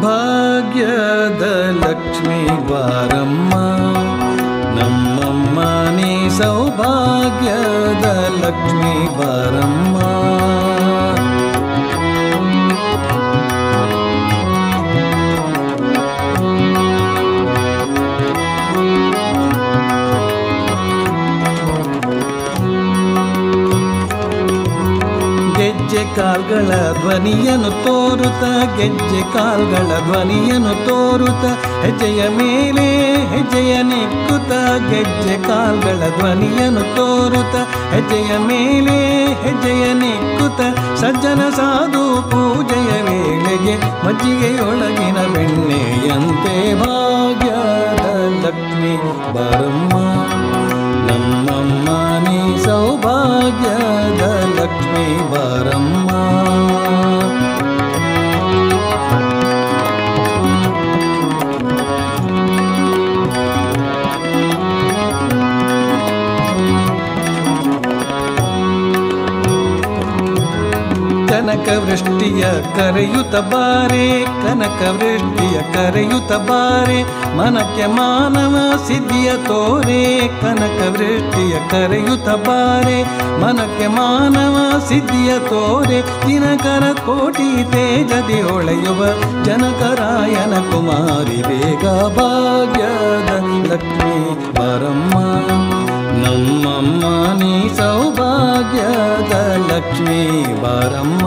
ಸೌಭಾಗ್ಯದ ಲಕ್ಷ್ಮೀ ಬಾರಮ್ಮ ನಮ್ಮಮ್ಮ ನೀ ಸೌಭಾಗ್ಯದ ಲಕ್ಷ್ಮೀ ಬಾರಮ್ಮ. ಗೆಜ್ಜೆ ಕಾಲ್ಗಳ ಧ್ವನಿಯನ್ನು ತೋರುತ್ತ ಗೆಜ್ಜೆ ಕಾಲ್ಗಳ ಧ್ವನಿಯನ್ನು ತೋರುತ್ತ ಹೆಜ್ಜೆಯ ಮೇಲೆ ಹೆಜ್ಜೆಯ ನಿಕ್ಕುತ್ತ ಗೆಜ್ಜೆ ಕಾಲ್ಗಳ ಧ್ವನಿಯನ್ನು ತೋರುತ್ತ ಹೆಜ್ಜೆಯ ಮೇಲೆ ಹೆಜ್ಜೆಯ ನಿಕ್ಕುತ್ತ ಸಜ್ಜನ ಸಾಧು ಪೂಜೆಯ ವೇಳೆಗೆ ಮಜ್ಜಿಗೆಯೊಳಗಿನ ಬೆಣ್ಣೆಯಂತೆ ಭಾಗ್ಯದ ಲಕ್ಷ್ಮೀ ಬಾರಮ್ಮ ನಮ್ಮಮ್ಮ ನೀ ಸೌಭಾಗ್ಯದ ಲಕ್ಷ್ಮೀ ಬಾರಮ್ಮ. ಕನಕ ವೃಷ್ಟಿಯ ಕರೆಯುತ್ತ ಬಾರೆ ಕನಕ ವೃಷ್ಟಿಯ ಕರೆಯುತ್ತ ಬಾರೆ ಮನಕ್ಕೆ ಮಾನವ ಸಿದ್ಧಿಯ ತೋರೆ ಕನಕ ವೃಷ್ಟಿಯ ಕರೆಯುತ್ತ ಬಾರೆ ಮನಕ್ಕೆ ಮಾನವ ಸಿದ್ಧಿಯ ತೋರೆ ದಿನಕರ ಕೋಟಿ ತೇಜದಿ ಹೊಳೆಯುವ ಜನಕರಾಯನ ಕುಮಾರಿ ಬೇಗ ಭಾಗ್ಯದ ಲಕ್ಷ್ಮೀ ಬಾರಮ್ಮ ನಮ್ಮಮ್ಮ ನೀ ಸೌಭಾಗ್ಯದ ಲಕ್ಷ್ಮೀ ಬಾರಮ್ಮ.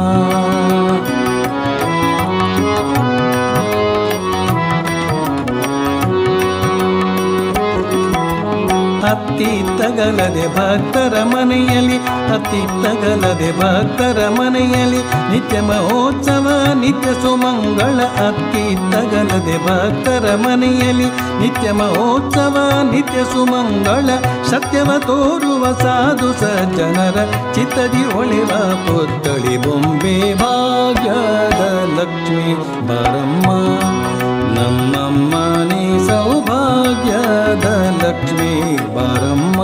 ಹತ್ತಿ ತಗಲದೆ ಭಕ್ತರ ಮನೆಯಲ್ಲಿ ಹತ್ತಿ ತಗಲದೆ ಭಕ್ತರ ಮನೆಯಲ್ಲಿ ನಿತ್ಯ ಮಹೋತ್ಸವ ನಿತ್ಯ ಸುಮಂಗಳ ಹತ್ತಿ ತಗಲದೆ ಭಕ್ತರ ಮನೆಯಲ್ಲಿ ನಿತ್ಯ ಮಹೋತ್ಸವ ನಿತ್ಯ ಸುಮಂಗಳ ಸತ್ಯವ ತೋರುವ ಸಾಧು ಸಜ್ಜನರ ಚಿತ್ತದಿ ಒಳಿವ ಪುತ್ಥಳಿ ಬೊಂಬೆ ಭಾಗ್ಯದ ಲಕ್ಷ್ಮೀ ಬಾರಮ್ಮ ನಮ್ಮಮ್ಮ ನೀ ಸೌಭಾಗ್ಯದ ಲಕ್ಷ್ಮೀ ಬಾರಮ್ಮ.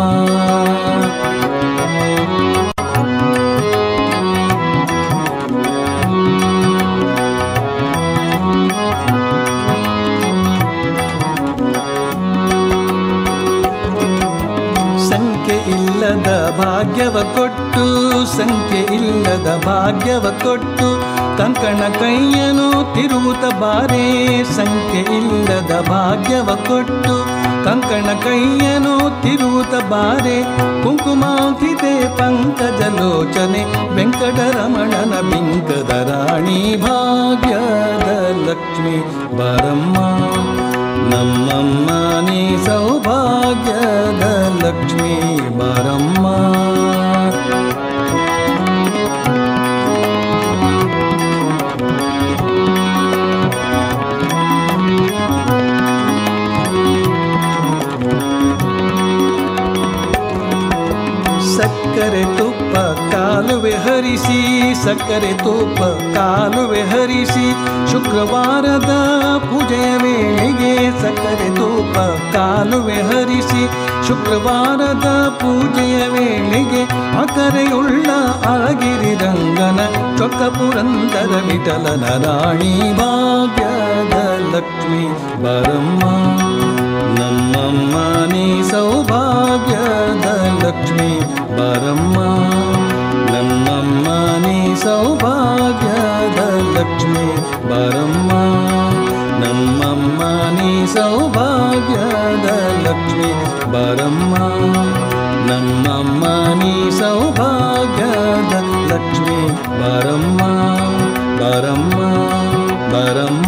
ಸಂಖ್ಯೆ ಇಲ್ಲದ ಭಾಗ್ಯವ ಕೊಟ್ಟು ಸಂಖ್ಯೆ ಇಲ್ಲದ ಭಾಗ್ಯವ ಕೊಟ್ಟು ಕಂಕಣ ಕೈಯನು ತಿರುವುತ ಬಾರೆ ಸಂಖ್ಯೆ ಇಲ್ಲದ ಭಾಗ್ಯವ ಕೊಟ್ಟು ಕಂಕಣ ಕೈಯನು ತಿರುವುತ ಬಾರೆ ಕುಂಕುಮಾಂಕಿತೆ ಪಂಕಜಲೋಚನೆ ವೆಂಕಟರಮಣನ ಬಿಂಕದ ರಾಣಿ ಭಾಗ್ಯದ ಲಕ್ಷ್ಮೀ ಬಾರಮ್ಮ ನಮ್ಮಮ್ಮ ನೀ ಸೌಭಾಗ್ಯದ ಲಕ್ಷ್ಮೀ ಬಾರಮ್ಮ. ಸಕ್ಕರೆ ತುಪ್ಪ ಕಾಲುವೆ ಹರಿಸಿ ಸಕ್ಕರೆ ತುಪ್ಪ ಕಾಲುವೆ ಹರಿಸಿ ಶುಕ್ರವಾರದ ಪೂಜೆಯ ವೇಳೆಗೆ ಸಕ್ಕರೆ ತುಪ್ಪ ಕಾಲುವೆ ಹರಿಸಿ ಶುಕ್ರವಾರದ ಪೂಜೆಯ ವೇಳೆಗೆ ಅಕರೆಯುಳ್ಳ ಅಳಗಿರಿ ರಂಗನ ಚೊಕ್ಕ ಪುರಂದರ ವಿಠಲನ ರಾಣಿ ಭಾಗ್ಯದ ಲಕ್ಷ್ಮೀ ಬಾರಮ್ಮ ನಮ್ಮಮ್ಮ ನೀ ಸೌಭಾಗ್ಯದ ಲಕ್ಷ್ಮೀ ಬಾರಮ್ಮ ನಮ್ಮಮ್ಮ ನೀ ಸೌಭಾಗ್ಯದ ಲಕ್ಷ್ಮೀ ಬಾರಮ್ಮ ನಮ್ಮಮ್ಮ ನೀ ಸೌಭಾಗ್ಯದ ಲಕ್ಷ್ಮೀ ಬಾರಮ್ಮ ನಮ್ಮಮ್ಮ ನೀ ಸೌಭಾಗ್ಯದ ಲಕ್ಷ್ಮೀ ಬಾರಮ್ಮ ಬಾರಮ್ಮ ಬಾರಮ್ಮ.